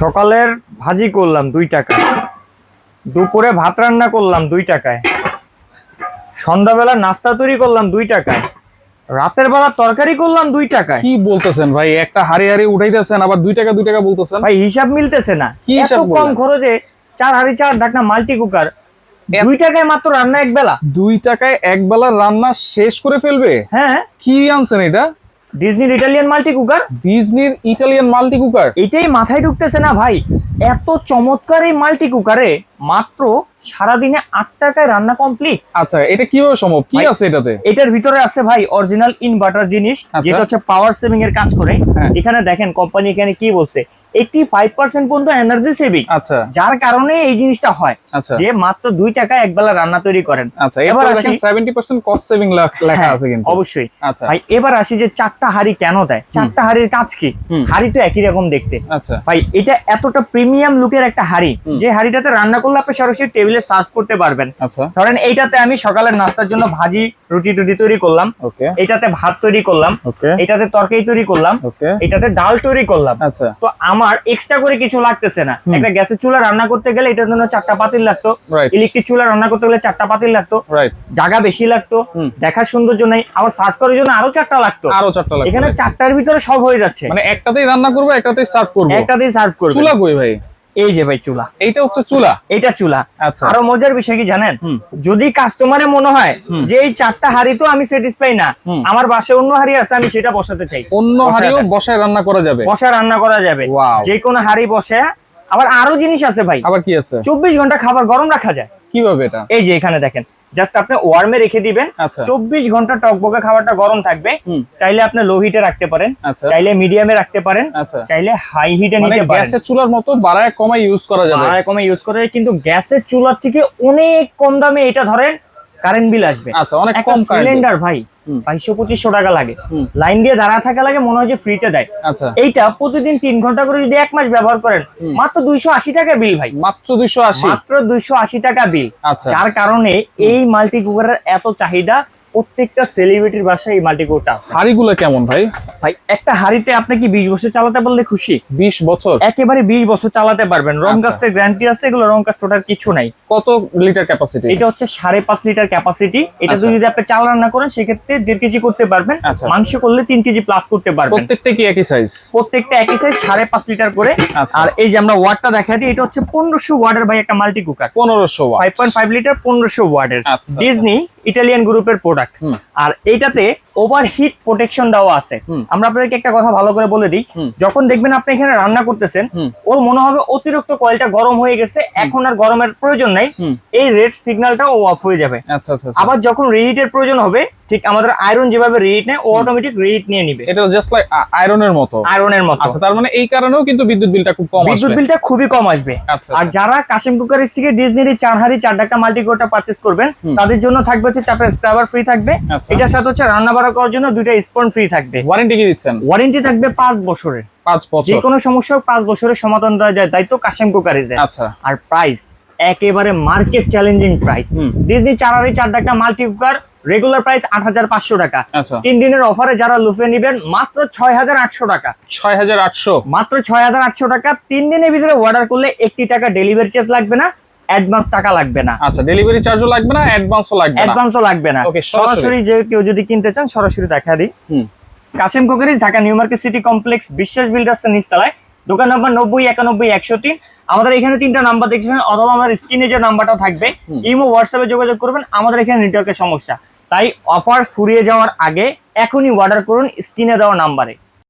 সকালের ভাজি করলাম 2 টাকা, দুপুরে ভাত রান্না করলাম 2 টাকায়, সন্ধ্যাবেলা নাস্তা তৈরি করলাম 2 টাকায়, রাতের বেলা তরকারি করলাম 2 টাকায়। কি বলতেছেন ভাই? একটা হাড়ি হাড়ি উঠাইতেছেন আবার 2 টাকা 2 টাকা বলতেছেন ভাই হিসাব মিলতেছে না। কি এত হিসাব কম বললেন? খরচে 4 হাঁড়ি 4 ঢাকনা মাল্টি কুকার 2 টাকায় মাত্র রান্না এক বেলা। 2 টাকায় এক বেলার রান্না শেষ করে ফেলবে? হ্যাঁ, কি আনছেন এটা? ডিজনির ইটালিয়ান মাল্টি কুকার। ডিজনির ইটালিয়ান মাল্টি কুকার? এটাই মাথায় ঢুকতেছে না ভাই। এত চমৎকার এই মাল্টি কুকারে মাত্র সারাদিনে 8 টাকায় রান্না কমপ্লিট। আচ্ছা, এটা কিভাবে সম্ভব? কি ভাই, আছে এটাতে? এটার ভিতরে আছে ভাই অরিজিনাল ইনভার্টার জিনিস, আচ্ছা। যেটা হচ্ছে পাওয়ার সেভিং এর কাজ করে। হ্যাঁ। এখানে দেখেন কোম্পানি এখানে কি বলছে, 85% পর্যন্ত এনার্জি সেভিং। আচ্ছা যার কারণে এই জিনিসটা হয় আচ্ছা যে মাত্র 2 টাকায় একবেলা রান্না তৈরি করেন। আচ্ছা, এবার এবার আসি, দেখেন 70% কস্ট সেভিং লেখা হ্যাঁ, আছে কিন্তু। অবশ্যই। আচ্ছা ভাই এবার আসি যে 4টা হাঁড়ি কেন দেয়, 4টা হাঁড়ির কাজ কি? হাঁড়ি তো একই রকম দেখতে। আচ্ছা ভাই এটা এতটা প্রিমিয়াম লুকের একটা হাঁড়ি, যে হাঁড়িটাতে রান্না করলে আপনি সরাসরি টেবিলে সার্ভ করতে পারবেন। আচ্ছা ধরেন এইটাতে আমি সকালের নাস্তার জন্য ভাজি রুটি টুটি তৈরি করলাম, ওকে এটাতে ভাত তৈরি করলাম, ওকে এটাতে তরকারি তৈরি করলাম, ওকে এটাতে ডাল তৈরি করলাম। আচ্ছা তো আমার এক্সট্রা করে কিছু লাগতেছে না। একটা গ্যাসের চুলা রান্না করতে গেলে এটার জন্য 4টা পাতিল লাগতো, Right. ইলেকট্রিক চুলা রান্না করতে গেলে 4টা পাতিল লাগতো, রাইট। জায়গা বেশি লাগতো, দেখার সৌন্দর্য নাই, আবার সার্ভ করার জন্য আরো 4টা লাগতো। আরো 4টা লাগবে। এখানে 4টার ভিতরে সব হয়ে যাচ্ছে, মানে একটাতেই রান্না করব, একটাতেই সার্ভ করব। একটাতেই সার্ভ করবে। চুলা কই ভাই? এই যে ভাই চুলা, এইটা হচ্ছে চুলা। এটা চুলা। আচ্ছা। আরো মজার বিষয় কি জানেন, যদি কাস্টমারের মনে হয় যে এই 4টা হাঁড়ি তো আমি স্যাটিসফাই না, আমার বাসায় অন্য হাঁড়ি আছে, আমি সেটা বসাতে চাই, অন্য হাড়িও বসায় রান্না করা যাবে? বসা রান্না করা যাবে। Wow. যে কোনো হাঁড়ি বসে। আবার আরো জিনিস আছে ভাই, আবার কি আছে? 24 ঘন্টা খাবার গরম রাখা যায়। কিভাবে এটা? এই যে এখানে দেখেন, জাস্ট আপনি ওয়ার্মে রেখে দিবেন, আচ্ছা 24 ঘন্টা টকবকে খাবারটা গরম থাকবে। চাইলে আপনি লো হিটে রাখতে পারেন, আচ্ছা চাইলে মিডিয়ামে রাখতে পারেন, আচ্ছা। চাইলে হাই হিটে মানে নিতে পারেন। গ্যাসের চুলার মতো বাড়ায় কমায় ইউজ করা যাবে? আর কমে ইউজ করে, কিন্তু গ্যাসের চুলার থেকে অনেক কম দামে এটা ধরেন কারেন্ট বিল আসবে। আচ্ছা, অনেক একটা কম কারেন্ট। সিলিন্ডার ভাই 2200-2500 টাকা লাগে, লাইন দিয়ে দাঁড়া থাকা লাগে, মনে হয় যে ফ্রিতে দেয়। আচ্ছা, এইটা প্রতিদিন 3 ঘন্টা করে যদি 1 মাস ব্যবহার করেন, মাত্র 280 টাকা বিল ভাই, মাত্র 280? মাত্র 280 টাকা বিল। আচ্ছা। যার কারণে এই মাল্টি কুকারের এত চাহিদা, প্রত্যেকটা সেলিব্রিটির বাসায় এই মাল্টি কুকারটা আছে। হাড়িগুলো কেমন ভাই? ভাই একটা হাড়িতে আপনি কি 20 বছর চালাতে পারলে খুশি? 20 বছর? একেবারে 20 বছর চালাতে পারবেন। রং আচ্ছা। কাস্টের গ্যারান্টি আছে, এগুলো রং কাস্ট ওটার কিছু নাই। কত লিটার ক্যাপাসিটি? এটা হচ্ছে 5.5 লিটার ক্যাপাসিটি। এটা আচ্ছা। যদি আপনি চাল রান্না করেন সেক্ষেত্রে 1.5 কেজি করতে পারবেন, আচ্ছা। মাংস করলে 3 কেজি প্লাস করতে পারবেন। প্রত্যেকটা কি একই সাইজ? প্রত্যেকটা একই সাইজ, 5.5 লিটার করে। আচ্ছা। আর এই যে আমরা ওয়াটটা দেখা দিই, এটা হচ্ছে 1500 ওয়াটের ভাই একটা মাল্টি কুকার। 1500 ওয়াট? 5.5 লিটার 1500 ওয়াটের, আচ্ছা। ডিজনি ইটালিয়ান গ্রুপের প্রোডাক্ট। আর এইটাতে ওভারহিট প্রোটেকশন দেওয়া আছে। আমরা আপনাদেরকে একটা কথা ভালো করে বলে দিই, যখন দেখবেন আপনি এখানে রান্না করতেছেন, ওর মনে হবে অতিরিক্ত কয়েলটা গরম হয়ে গেছে, এখন আর গরমের প্রয়োজন নাই, এই রেড সিগন্যালটা ও অফ হয়ে যাবে। আচ্ছা আচ্ছা। আবার যখন রিহিটের প্রয়োজন হবে, ঠিক আমাদের আয়রন যেভাবে রিহিট নেয়, ও অটোমেটিক রিহিট নিয়ে নিবে, এটা জাস্ট লাইক আয়রনের মতো? আয়রনের মতো। আচ্ছা, তার মানে এই কারণেও কিন্তু বিদ্যুৎ বিলটা খুব কম আসবে? বিদ্যুৎ বিলটা খুবই কম আসবে। আচ্ছা। আর যারা কাশিম কুকারিজ থেকে ডিজনির 4 হাঁড়ি 4 ঢাকনা মাল্টি কুকারটা পারচেজ করবেন, তাদের জন্য থাকবে হচ্ছে চাপের স্ক্রাবার ফ্রি থাকবে। আচ্ছা। এটার সাথে হচ্ছে রান্না বাড়া করার জন্য 2টা স্পন ফ্রি থাকবে। ওয়ারেন্টি কি দিচ্ছেন? ওয়ারেন্টি থাকবে 5 বছরের। 5 বছর? যে কোনো সমস্যা 5 বছরের সমাধান দেওয়া যায়, দায়িত্ব কাশিম কুকারিজের। আচ্ছা। আর প্রাইস একেবারে মার্কেট চ্যালেঞ্জিং প্রাইস। ডিজনি 4 হাঁড়ি 4 ঢাকনা মাল্টি কুকার রেগুলার প্রাইস 8500 টাকা। আচ্ছা। 3 দিনের অফারে যারা লুফে নেবেন মাত্র 6800 টাকা। 6800? মাত্র 6800 টাকা। 3 দিনের ভিতরে অর্ডার করলে 1 টাকা ডেলিভারি চার্জ লাগবে না, অ্যাডভান্স টাকা লাগবে না। আচ্ছা, ডেলিভারি চার্জও লাগবে না, অ্যাডভান্সও লাগবে না? অ্যাডভান্সও লাগবে না। ওকে, সরাসরি যে কেউ যদি কিনতে চান সরাসরি দেখা দিই। Kashim cookeries, Dhaka new market city complex, Biswas বিল্ডার্সের নিচতলায়, দোকান নাম্বার 90 91 103। আমাদের এখানে 3টা নাম্বার দেখছেন, অথবা আমার স্ক্রিনে যে নাম্বারটা থাকবে, ইমো হোয়াটসঅ্যাপে যোগাযোগ করবেন। আমাদের এখানে নেটওয়ার্কের সমস্যা, তাই অফার ফুরিয়ে যাওয়ার আগে এখনই অর্ডার করুন স্ক্রিনে দেওয়া নাম্বারে।